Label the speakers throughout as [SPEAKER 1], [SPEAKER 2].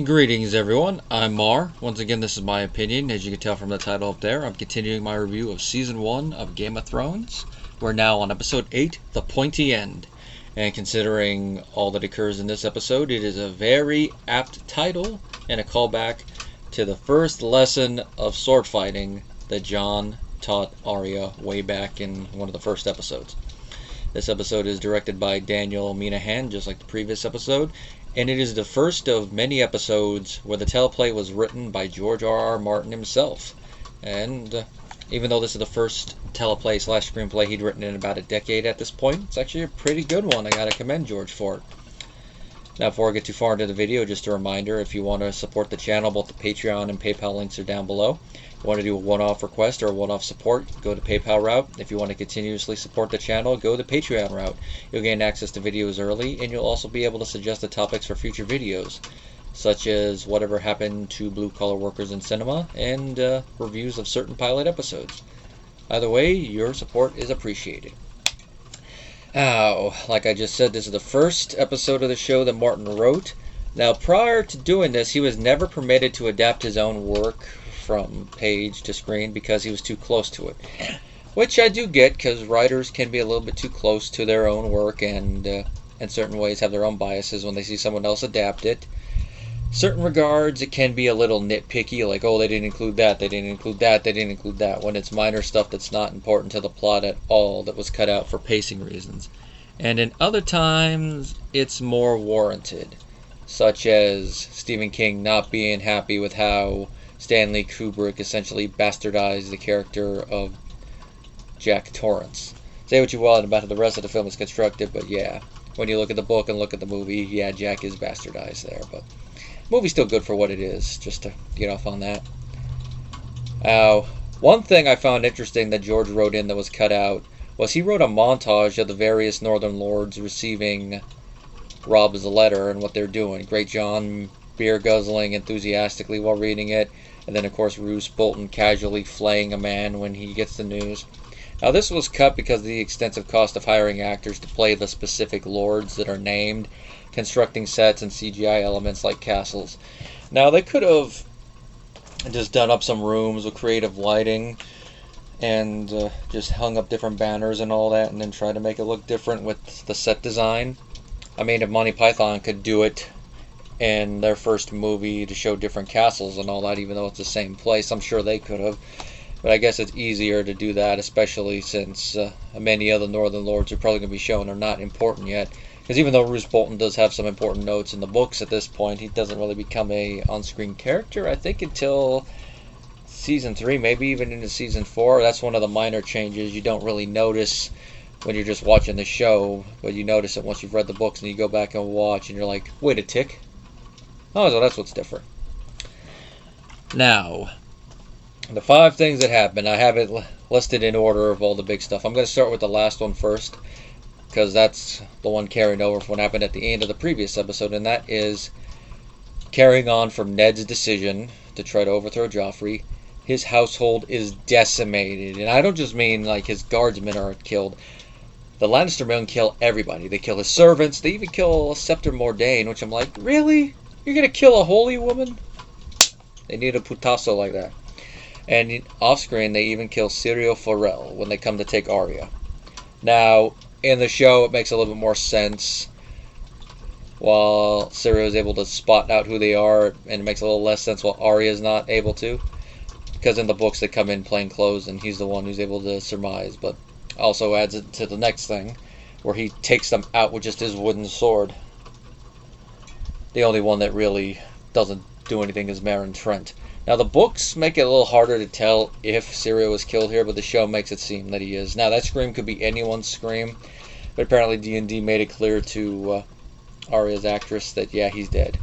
[SPEAKER 1] Greetings everyone, I'm Mar. Once again, this is my opinion. As you can tell from the title up there, I'm continuing my review of Season 1 of Game of Thrones. We're now on Episode 8, The Pointy End. And considering all that occurs in this episode, it is a very apt title and a callback to the first lesson of sword fighting that Jon taught Arya way back in one of the first episodes. This episode is directed by Daniel Minahan, just like the previous episode, and it is the first of many episodes where the teleplay was written by George R.R. Martin himself. And even though this is the first teleplay / screenplay he'd written in about a decade at this point, it's actually a pretty good one. I gotta commend George for it. Now, before I get too far into the video, just a reminder, if you want to support the channel, both the Patreon and PayPal links are down below. If you want to do a one-off request or a one-off support, go the PayPal route. If you want to continuously support the channel, go the Patreon route. You'll gain access to videos early, and you'll also be able to suggest the topics for future videos, such as whatever happened to blue-collar workers in cinema, and reviews of certain pilot episodes. Either way, your support is appreciated. Now, like I just said, this is the first episode of the show that Martin wrote. Now, prior to doing this, he was never permitted to adapt his own work from page to screen because he was too close to it. Which I do get, because writers can be a little bit too close to their own work and in certain ways have their own biases when they see someone else adapt it. Certain regards, it can be a little nitpicky, like, oh, they didn't include that, they didn't include that, they didn't include that, when it's minor stuff that's not important to the plot at all that was cut out for pacing reasons. And in other times, it's more warranted, such as Stephen King not being happy with how Stanley Kubrick essentially bastardized the character of Jack Torrance. Say what you want about how the rest of the film is constructed, but yeah, when you look at the book and look at the movie, yeah, Jack is bastardized there, but movie's still good for what it is, just to get off on that. One thing I found interesting that George wrote in that was cut out was he wrote a montage of the various Northern Lords receiving Robb's letter and what they're doing. Great John beer guzzling enthusiastically while reading it, and then of course Roose Bolton casually flaying a man when he gets the news. Now, this was cut because of the extensive cost of hiring actors to play the specific lords that are named, constructing sets and CGI elements like castles. Now, they could have just done up some rooms with creative lighting and just hung up different banners and all that and then try to make it look different with the set design. I mean, if Monty Python could do it in their first movie to show different castles and all that, even though it's the same place, I'm sure they could have. But I guess it's easier to do that, especially since many other Northern Lords are probably going to be shown are not important yet. Because even though Roose Bolton does have some important notes in the books at this point, he doesn't really become a on-screen character, I think, until Season 3, maybe even into Season 4. That's one of the minor changes you don't really notice when you're just watching the show, but you notice it once you've read the books and you go back and watch and you're like, wait a tick. Oh, so that's what's different. Now, the 5 things that happened, I have it listed in order of all the big stuff. I'm going to start with the last one first, because that's the one carrying over from what happened at the end of the previous episode, and that is carrying on from Ned's decision to try to overthrow Joffrey. His household is decimated, and I don't just mean like his guardsmen are killed. The Lannister men kill everybody. They kill his servants. They even kill Septa Mordain, which I'm like, really? You're going to kill a holy woman? They need a putazo like that. And off-screen, they even kill Syrio Forel when they come to take Arya. Now, in the show, it makes a little bit more sense. While Syrio is able to spot out who they are, and it makes a little less sense while Arya is not able to. Because in the books, they come in plain clothes, and he's the one who's able to surmise. But also adds it to the next thing, where he takes them out with just his wooden sword. The only one that really doesn't do anything is Meryn Trent. Now, the books make it a little harder to tell if Syrio was killed here, but the show makes it seem that he is. Now, that scream could be anyone's scream, but apparently D&D made it clear to Arya's actress that, yeah, he's dead.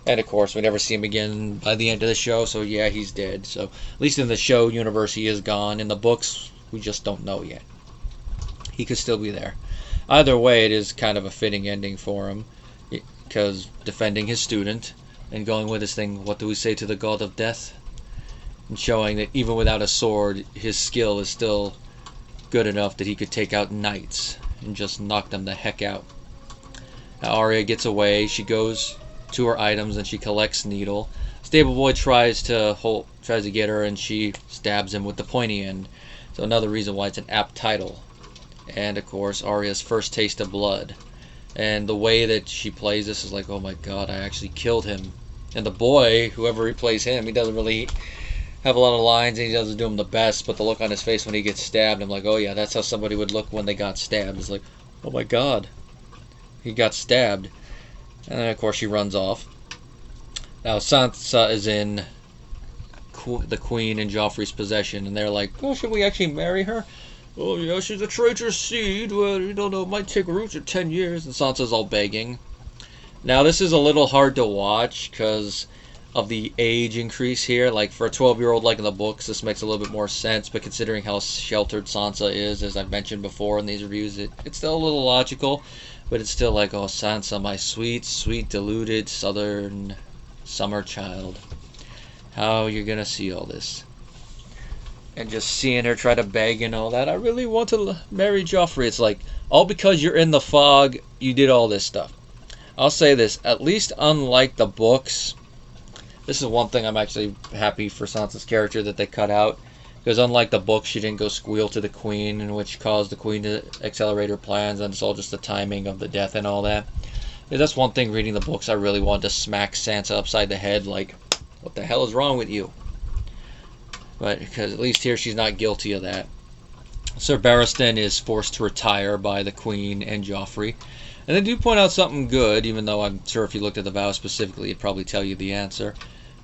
[SPEAKER 1] And, of course, we never see him again by the end of the show, so, yeah, he's dead. So, at least in the show universe, he is gone. In the books, we just don't know yet. He could still be there. Either way, it is kind of a fitting ending for him, because defending his student and going with this thing, what do we say to the god of death? And showing that even without a sword, his skill is still good enough that he could take out knights and just knock them the heck out. Now, Arya gets away. She goes to her items, and she collects Needle. Stable Boy tries to get her, and she stabs him with the pointy end. So another reason why it's an apt title. And of course, Arya's first taste of blood. And the way that she plays this is like, oh my god, I actually killed him. And the boy, whoever replays him, he doesn't really have a lot of lines, and he doesn't do them the best, but the look on his face when he gets stabbed, I'm like, oh yeah, that's how somebody would look when they got stabbed. It's like, oh my god, he got stabbed. And then of course she runs off. Now Sansa is in the Queen and Joffrey's possession, and they're like, oh, should we actually marry her? Oh yeah, she's a traitor's seed. Well, you don't know, it might take roots for 10 years. And Sansa's all begging. Now this is a little hard to watch because of the age increase here. Like for a 12-year-old like in the books, this makes a little bit more sense, but considering how sheltered Sansa is, as I've mentioned before in these reviews, it's still a little logical, but it's still like, oh Sansa, my sweet, sweet, deluded southern summer child. How you're gonna see all this. And just seeing her try to beg and all that, I really want to marry Joffrey. It's like, all because you're in the fog, you did all this stuff. I'll say this, at least unlike the books, this is one thing I'm actually happy for Sansa's character that they cut out. Because unlike the books, she didn't go squeal to the Queen, and which caused the Queen to accelerate her plans, and it's all just the timing of the death and all that. Because that's one thing reading the books, I really wanted to smack Sansa upside the head, like, what the hell is wrong with you? But because at least here she's not guilty of that. Sir Barristan is forced to retire by the Queen and Joffrey. And they do point out something good, even though I'm sure if you looked at the vows specifically, it'd probably tell you the answer.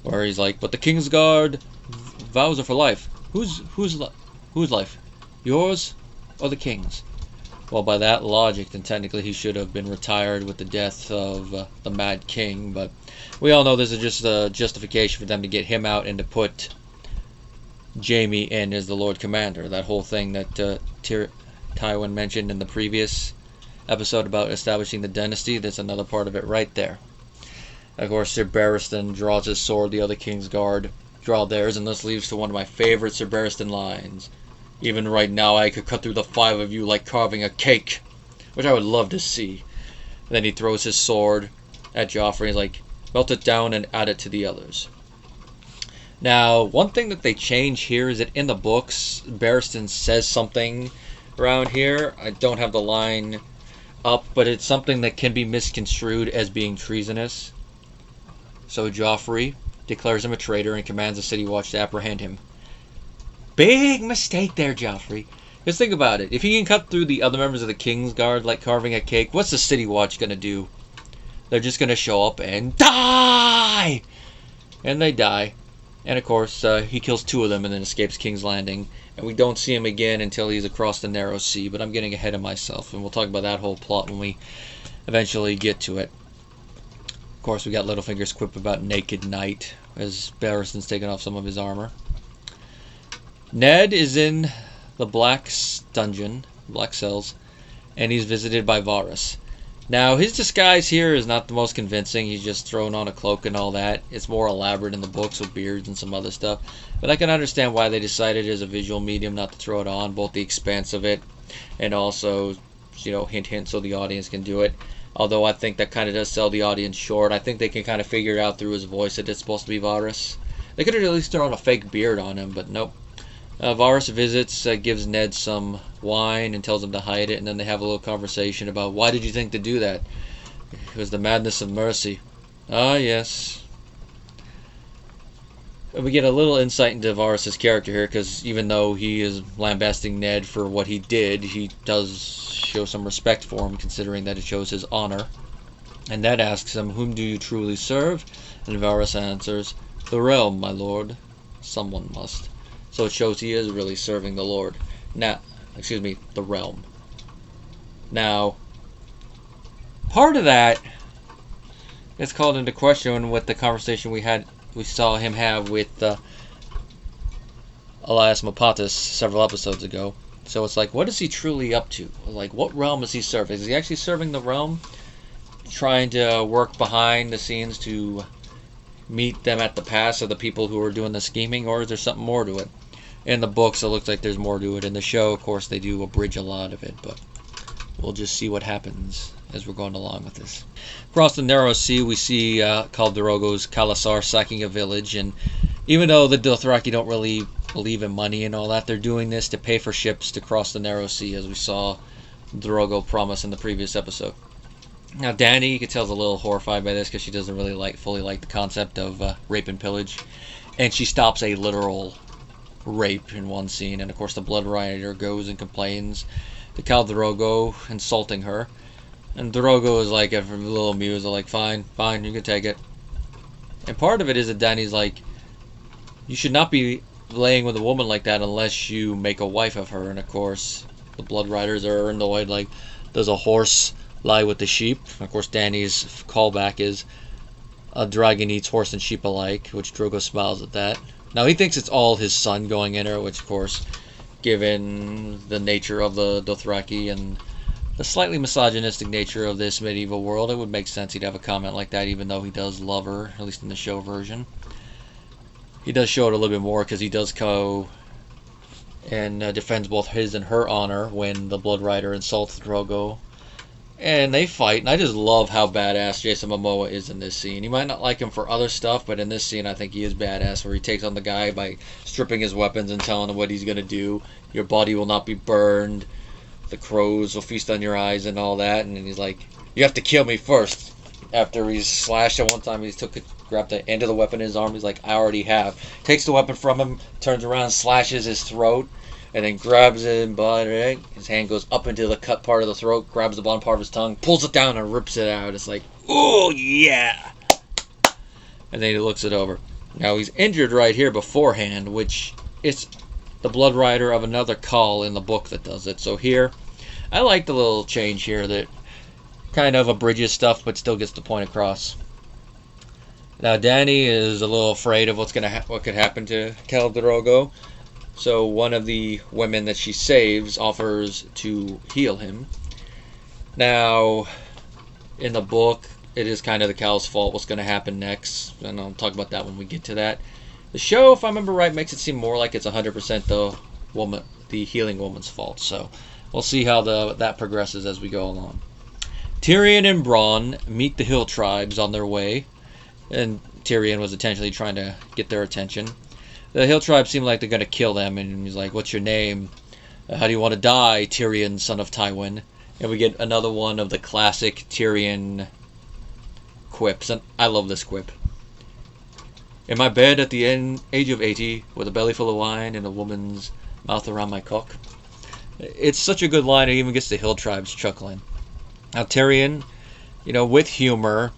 [SPEAKER 1] Where he's like, but the Kingsguard vows are for life. Whose life? Yours or the King's? Well, by that logic, then technically he should have been retired with the death of the Mad King. But we all know this is just a justification for them to get him out and to put Jaime in as the Lord Commander. That whole thing that Tywin mentioned in the previous episode about establishing the dynasty, that's another part of it right there. Of course, Sir Barristan draws his sword, the other Kingsguard draw theirs, and this leads to one of my favorite Sir Barristan lines. Even right now I could cut through the 5 of you like carving a cake, which I would love to see. And then he throws his sword at Joffrey, like, melt it down and add it to the others. Now, one thing that they change here is that in the books, Barristan says something around here. I don't have the line up, but it's something that can be misconstrued as being treasonous. So Joffrey declares him a traitor and commands the City Watch to apprehend him. Big mistake there, Joffrey. Just think about it. If he can cut through the other members of the Kingsguard like carving a cake, what's the City Watch going to do? They're just going to show up and die! And they die. And of course, he kills 2 of them and then escapes King's Landing. And we don't see him again until he's across the Narrow Sea. But I'm getting ahead of myself, and we'll talk about that whole plot when we eventually get to it. Of course, we got Littlefinger's quip about Naked Night, as Barristan's taking off some of his armor. Ned is in the Black Dungeon, Black Cells, and he's visited by Varys. Now, his disguise here is not the most convincing. He's just thrown on a cloak and all that. It's more elaborate in the books with beards and some other stuff. But I can understand why they decided as a visual medium not to throw it on, both the expense of it and also, you know, hint, hint, so the audience can do it. Although I think that kind of does sell the audience short. I think they can kind of figure it out through his voice that it's supposed to be Varys. They could have at least thrown a fake beard on him, but nope. Varys visits, gives Ned some wine and tells him to hide it, and then they have a little conversation about, why did you think to do that? It was the madness of mercy. Ah, yes. We get a little insight into Varys' character here, because even though he is lambasting Ned for what he did, he does show some respect for him, considering that it shows his honor. And Ned asks him, whom do you truly serve? And Varys answers, the realm, my lord. Someone must. So it shows he is really serving the Lord. Now, excuse me, the realm. Now, part of that is called into question with the conversation we saw him have with Elias Mopatis several episodes ago. So it's like, what is he truly up to? Like, what realm is he serving? Is he actually serving the realm? Trying to work behind the scenes to meet them at the pass of the people who are doing the scheming, or is there something more to it? In the books, it looks like there's more to it. In the show, of course, they do abridge a lot of it, but we'll just see what happens as we're going along with this. Across the narrow sea, we see Khal Drogo's Khalasar sacking a village, and even though the Dothraki don't really believe in money and all that, they're doing this to pay for ships to cross the narrow sea, as we saw Drogo promise in the previous episode. Now Dany, you can tell, is a little horrified by this because she doesn't really fully like the concept of rape and pillage, and she stops a literal rape in one scene. And of course the Blood Rider goes and complains to Khal Drogo, insulting her, and Drogo is like a little amused, like, fine, you can take it. And part of it is that Dany's like, you should not be laying with a woman like that unless you make a wife of her. And of course the Blood Riders are annoyed, like, does a horse lie with the sheep? And of course Dany's callback is, a dragon eats horse and sheep alike, which Drogo smiles at that. Now he thinks it's all his son going in her, which of course, given the nature of the Dothraki and the slightly misogynistic nature of this medieval world, it would make sense he'd have a comment like that, even though he does love her, at least in the show version. He does show it a little bit more because he does go and defends both his and her honor when the Blood Rider insults Drogo. And they fight, and I just love how badass Jason Momoa is in this scene. You might not like him for other stuff, but in this scene I think he is badass, where he takes on the guy by stripping his weapons and telling him what he's going to do. Your body will not be burned, the crows will feast on your eyes and all that. And then he's like, you have to kill me first. After he's slashed at one time, he grabbed the end of the weapon in his arm. He's like, I already have. Takes the weapon from him, turns around, slashes his throat, and then grabs it, but his hand goes up into the cut part of the throat, grabs the bottom part of his tongue, pulls it down, and rips it out. It's like, oh yeah! And then he looks it over. Now he's injured right here beforehand, which it's the Blood Rider of another Khal in the book that does it. So here, I like the little change here that kind of abridges stuff, but still gets the point across. Now Dany is a little afraid of what could happen to Khal Drogo. So one of the women that she saves offers to heal him. Now, in the book, it is kind of the Khal's fault what's going to happen next, and I'll talk about that when we get to that. The show, if I remember right, makes it seem more like it's 100% the healing woman's fault. So we'll see how that progresses as we go along. Tyrion and Bronn meet the Hill tribes on their way, and Tyrion was intentionally trying to get their attention. The Hill tribes seem like they're going to kill them, and he's like, what's your name? How do you want to die, Tyrion, son of Tywin? And we get another one of the classic Tyrion quips, and I love this quip. In my bed at the age of 80, with a belly full of wine and a woman's mouth around my cock. It's such a good line, it even gets the Hill tribes chuckling. Now Tyrion, with humor,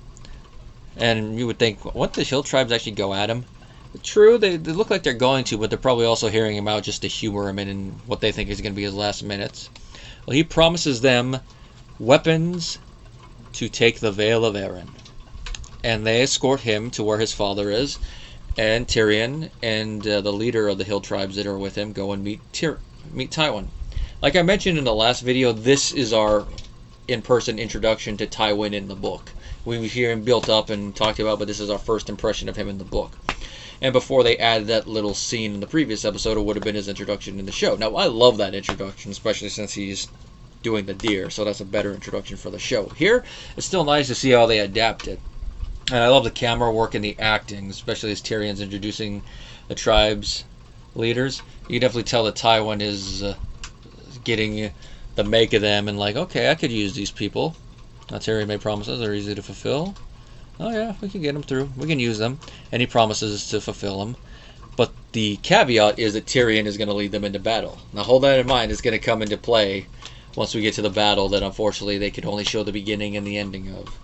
[SPEAKER 1] and you would think, what, the Hill tribes actually go at him? True, they look like they're going to, but they're probably also hearing him out just to humor him in what they think is going to be his last minutes. Well, he promises them weapons to take the Vale of Arryn. And they escort him to where his father is, and Tyrion and the leader of the Hill tribes that are with him go and meet Tywin. Like I mentioned in the last video, this is our in-person introduction to Tywin in the book. We hear him built up and talked about, but this is our first impression of him in the book. And before they added that little scene in the previous episode, it would have been his introduction in the show. Now, I love that introduction, especially since he's doing the deer, so that's a better introduction for the show. Here, it's still nice to see how they adapt it. And I love the camera work and the acting, especially as Tyrion's introducing the tribe's leaders. You can definitely tell that Tywin is getting the make of them and like, okay, I could use these people. Now, Tyrion made promises, they're easy to fulfill. Oh yeah, we can get them through. We can use them. And he promises to fulfill them. But the caveat is that Tyrion is going to lead them into battle. Now hold that in mind. It's going to come into play once we get to the battle that unfortunately they could only show the beginning and the ending of,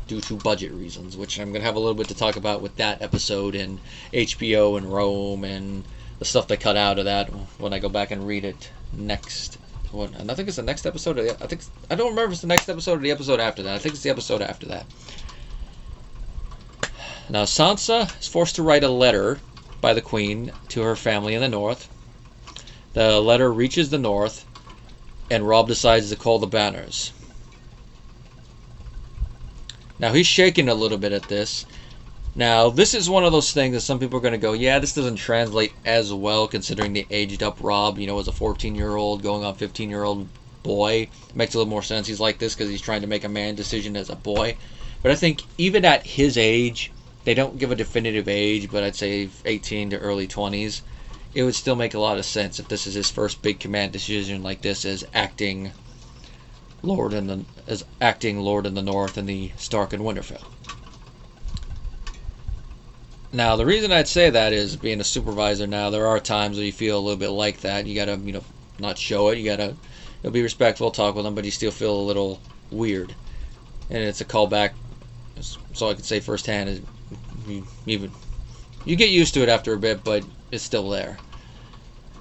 [SPEAKER 1] due to budget reasons, which I'm going to have a little bit to talk about with that episode and HBO and Rome and the stuff they cut out of that when I go back and read it next. And I think it's the next episode. I don't remember if it's the next episode or the episode after that. I think it's the episode after that. Now, Sansa is forced to write a letter by the Queen to her family in the north. The letter reaches the north, and Robb decides to call the banners. Now, he's shaking a little bit at this. Now, this is one of those things that some people are going to go, yeah, this doesn't translate as well considering the aged up Robb, as a 14-year-old going on 15-year-old boy. It makes a little more sense. He's like this because he's trying to make a man decision as a boy. But I think even at his age, they don't give a definitive age, but I'd say 18 to early 20s. It would still make a lot of sense if this is his first big command decision like this as acting Lord in the North in the Stark and Winterfell. Now, the reason I'd say that is being a supervisor now, there are times where you feel a little bit like that. You gotta, not show it. You gotta be respectful, talk with them, but you still feel a little weird. And it's a callback. That's all I can say firsthand. Is you get used to it after a bit, but it's still there.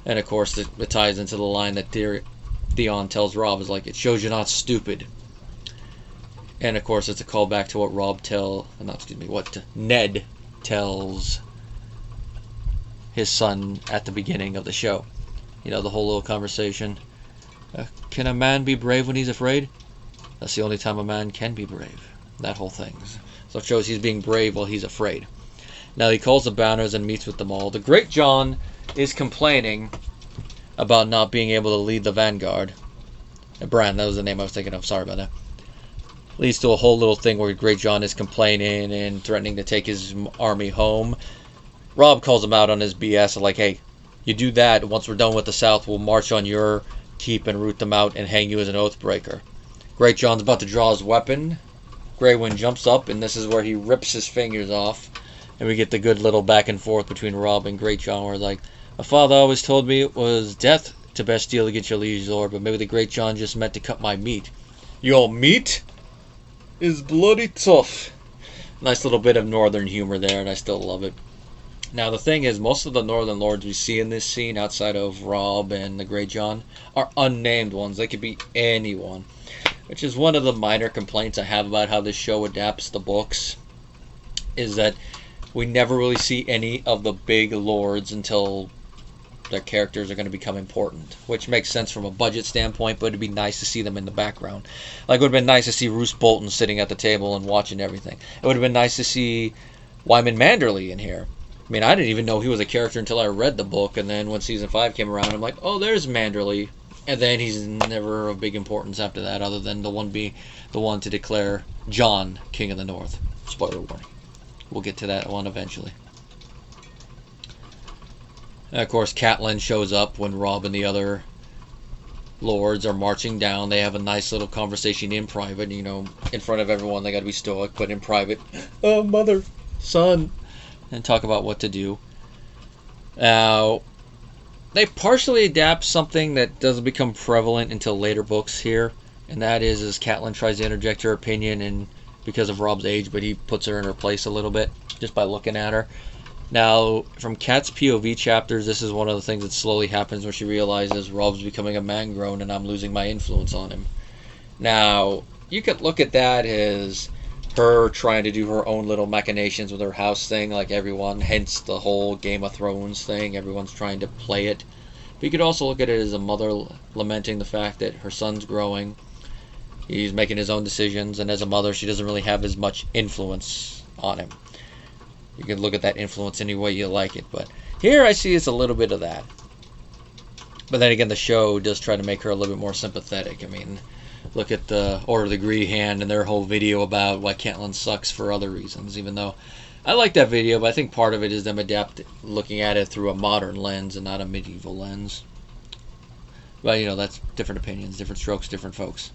[SPEAKER 1] And of course, it ties into the line that Theon tells Robb is like, it shows you're not stupid. And of course, it's a callback to what Ned tells his son at the beginning of the show. The whole little conversation. Can a man be brave when he's afraid? That's the only time a man can be brave. That whole thing. So it shows he's being brave while he's afraid. Now he calls the banners and meets with them all. The Great John is complaining about not being able to lead the vanguard. Bran, that was the name I was thinking of. Sorry about that. Leads to a whole little thing where Great John is complaining and threatening to take his army home. Robb calls him out on his BS, like, hey, you do that, once we're done with the South, we'll march on your keep and root them out and hang you as an oathbreaker. Great John's about to draw his weapon. Grey Wind jumps up, and this is where he rips his fingers off. And we get the good little back and forth between Robb and Great John, where like, my father always told me it was death to best deal against your liege lord, but maybe the Great John just meant to cut my meat. Your meat is bloody tough. Nice little bit of northern humor there, and I still love it. Now the thing is, most of the northern lords we see in this scene, outside of Robb and the Great John, are unnamed ones. They could be anyone, which is one of the minor complaints I have about how this show adapts the books, is that we never really see any of the big lords until their characters are going to become important, which makes sense from a budget standpoint, but it'd be nice to see them in the background. Like, it would have been nice to see Roose Bolton sitting at the table and watching everything. It would have been nice to see Wyman Manderley in here. I mean, I didn't even know he was a character until I read the book, and then when season 5 came around, I'm like, oh, there's Manderley. And then he's never of big importance after that, other than the one to declare Jon King of the North. Spoiler warning. We'll get to that one eventually. And of course, Catelyn shows up when Robb and the other lords are marching down. They have a nice little conversation in private. In front of everyone, they got to be stoic, but in private, oh, mother, son, and talk about what to do. Now, they partially adapt something that doesn't become prevalent until later books here, and that is as Catelyn tries to interject her opinion, and because of Robb's age, but he puts her in her place a little bit just by looking at her. Now, from Kat's POV chapters, this is one of the things that slowly happens when she realizes Robb's becoming a man grown and I'm losing my influence on him. Now, you could look at that as her trying to do her own little machinations with her house thing, like everyone, hence the whole Game of Thrones thing. Everyone's trying to play it. But you could also look at it as a mother lamenting the fact that her son's growing. He's making his own decisions, and as a mother, she doesn't really have as much influence on him. You can look at that influence any way you like it, but here I see it's a little bit of that. But then again, the show does try to make her a little bit more sympathetic. I mean, look at the Order of the Green Hand and their whole video about why Catelyn sucks for other reasons, even though I like that video, but I think part of it is them looking at it through a modern lens and not a medieval lens. But, that's different opinions, different strokes, different folks.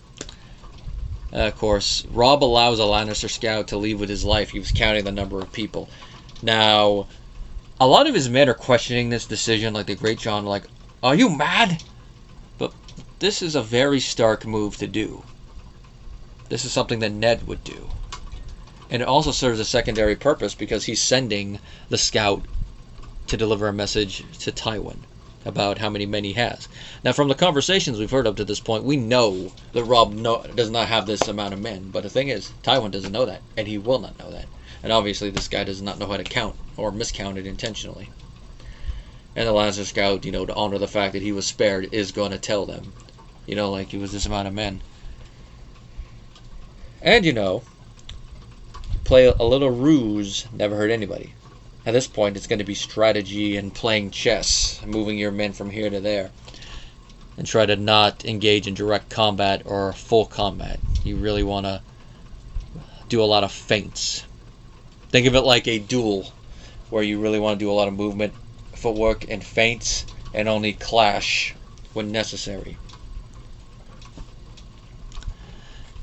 [SPEAKER 1] Of course, Robb allows a Lannister scout to leave with his life. He was counting the number of people. Now, a lot of his men are questioning this decision, like the Great John, like, are you mad? But this is a very Stark move to do. This is something that Ned would do. And it also serves a secondary purpose because he's sending the scout to deliver a message to Tywin about how many men he has. Now, from the conversations we've heard up to this point, we know that Robb does not have this amount of men. But the thing is, Tywin doesn't know that, and he will not know that. And obviously, this guy does not know how to count, or miscount it intentionally. And the Lannister scout, to honor the fact that he was spared, is going to tell them, like it was this amount of men. And, play a little ruse never hurt anybody. At this point, it's going to be strategy and playing chess, moving your men from here to there. and try to not engage in direct combat or full combat. You really want to do a lot of feints. Think of it like a duel, where you really want to do a lot of movement, footwork, and feints, and only clash when necessary.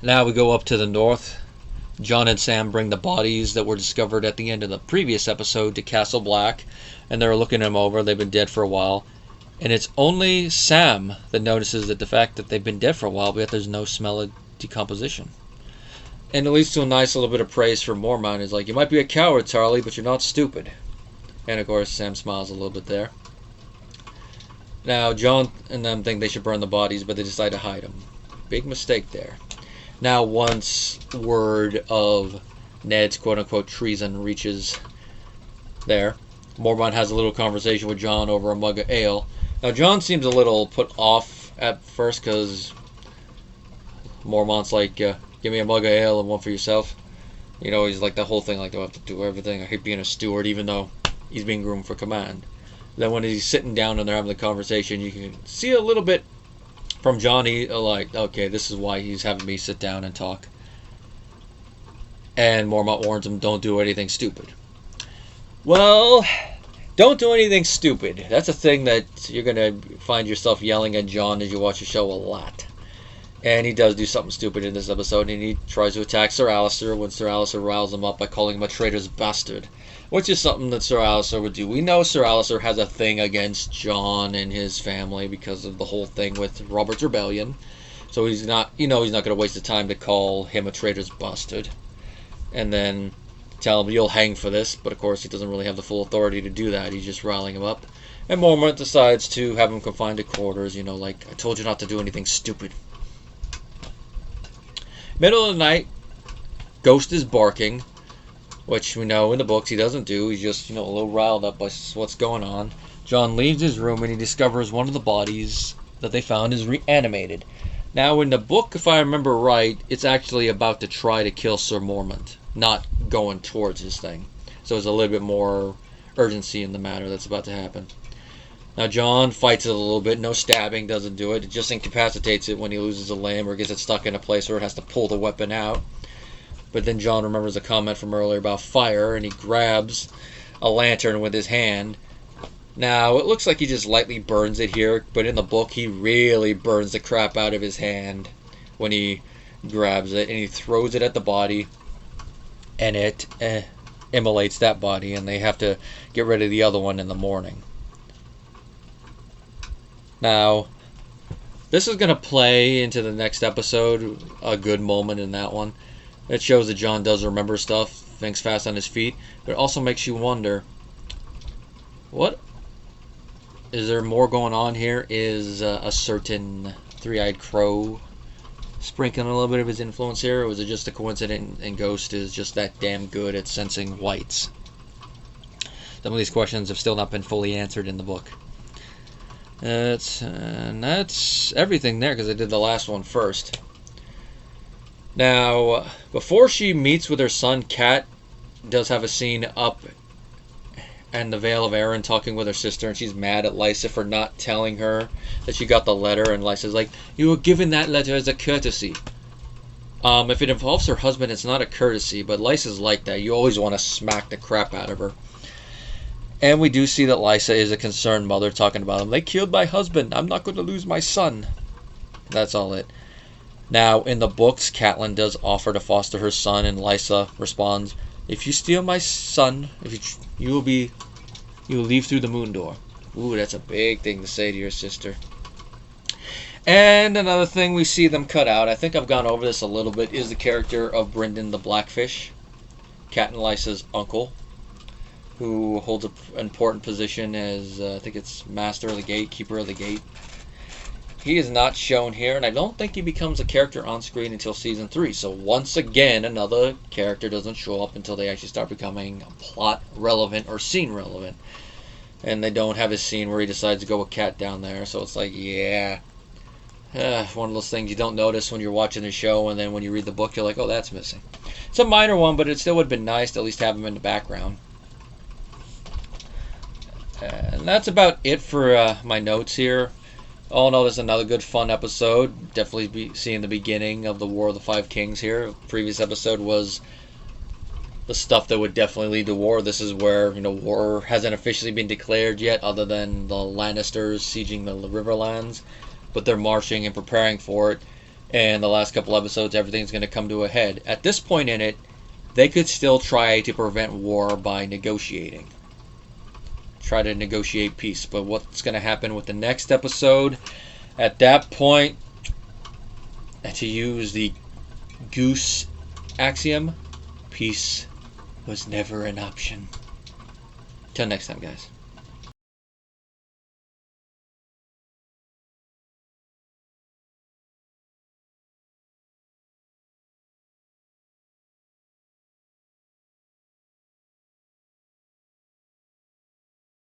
[SPEAKER 1] Now we go up to the north. Jon and Sam bring the bodies that were discovered at the end of the previous episode to Castle Black, and they're looking them over. They've been dead for a while. And it's only Sam that notices that the fact that they've been dead for a while, but yet there's no smell of decomposition. And it leads to a nice little bit of praise for Mormont. He's like, you might be a coward, Tarly, but you're not stupid. And of course, Sam smiles a little bit there. Now, Jon and them think they should burn the bodies, but they decide to hide them. Big mistake there. Now, once word of Ned's quote-unquote treason reaches there, Mormont has a little conversation with Jon over a mug of ale. Now, Jon seems a little put off at first because Mormont's like, give me a mug of ale and one for yourself. You know, he's like the whole thing, like, do I have to do everything? I hate being a steward, even though he's being groomed for command. Then when he's sitting down and they're having the conversation, you can see a little bit from Jon, like, okay, this is why he's having me sit down and talk. And Mormont warns him, don't do anything stupid. Well, don't do anything stupid. That's a thing that you're going to find yourself yelling at Jon as you watch the show a lot. And he does do something stupid in this episode, and he tries to attack Sir Alliser when Sir Alliser riles him up by calling him a traitor's bastard, which is something that Sir Alliser would do. We know Sir Alliser has a thing against Jon and his family because of the whole thing with Robert's rebellion. So he's not, he's not going to waste the time to call him a traitor's bastard. And then tell him, you'll hang for this. But of course, he doesn't really have the full authority to do that. He's just riling him up. And Mormont decides to have him confined to quarters, like, I told you not to do anything stupid. Middle of the night, Ghost is barking, which we know in the books he doesn't do. He's just, a little riled up by what's going on. Jon leaves his room and he discovers one of the bodies that they found is reanimated. Now, in the book, if I remember right, it's actually about to try to kill Sir Mormont, not going towards his thing. So there's a little bit more urgency in the matter that's about to happen. Now, Jon fights it a little bit. No stabbing, doesn't do it. It just incapacitates it when he loses a limb or gets it stuck in a place where it has to pull the weapon out. But then Jon remembers a comment from earlier about fire, and he grabs a lantern with his hand. Now, it looks like he just lightly burns it here, but in the book, he really burns the crap out of his hand when he grabs it, and he throws it at the body, and it immolates that body, and they have to get rid of the other one in the morning. Now, this is going to play into the next episode, a good moment in that one. It shows that Jon does remember stuff, thinks fast on his feet, but it also makes you wonder, what is there more going on here? Is a certain three-eyed crow sprinkling a little bit of his influence here, or was it just a coincidence and Ghost is just that damn good at sensing whites? Some of these questions have still not been fully answered in the book. That's everything there because I did the last one first. Now, before she meets with her son, Kat does have a scene up in the Vale of Arryn talking with her sister, and she's mad at Lysa for not telling her that she got the letter, and Lysa's like, you were given that letter as a courtesy. If it involves her husband, it's not a courtesy, but Lysa's like that. You always want to smack the crap out of her. And we do see that Lysa is a concerned mother talking about him. They killed my husband. I'm not going to lose my son. That's all it. Now, in the books, Catelyn does offer to foster her son, and Lysa responds, if you steal my son, you will leave through the moon door. Ooh, that's a big thing to say to your sister. And another thing we see them cut out, I think I've gone over this a little bit, is the character of Brynden the Blackfish, Cat and Lysa's uncle, who holds an important position as, I think it's Master of the Gate, Keeper of the Gate. He is not shown here, and I don't think he becomes a character on screen until Season 3. So once again, another character doesn't show up until they actually start becoming plot relevant or scene relevant. And they don't have a scene where he decides to go with Cat down there, so it's like, yeah. One of those things you don't notice when you're watching the show, and then when you read the book, you're like, oh, that's missing. It's a minor one, but it still would have been nice to at least have him in the background. And that's about it for my notes here. All in all, this is another good, fun episode. Definitely seeing the beginning of the War of the Five Kings here. Previous episode was the stuff that would definitely lead to war. This is where, war hasn't officially been declared yet, other than the Lannisters sieging the Riverlands. But they're marching and preparing for it. And the last couple episodes, everything's going to come to a head. At this point in it, they could still try to prevent war by negotiating. Try to negotiate peace. But what's going to happen with the next episode? At that point, and to use the goose axiom, peace was never an option. Till next time, guys.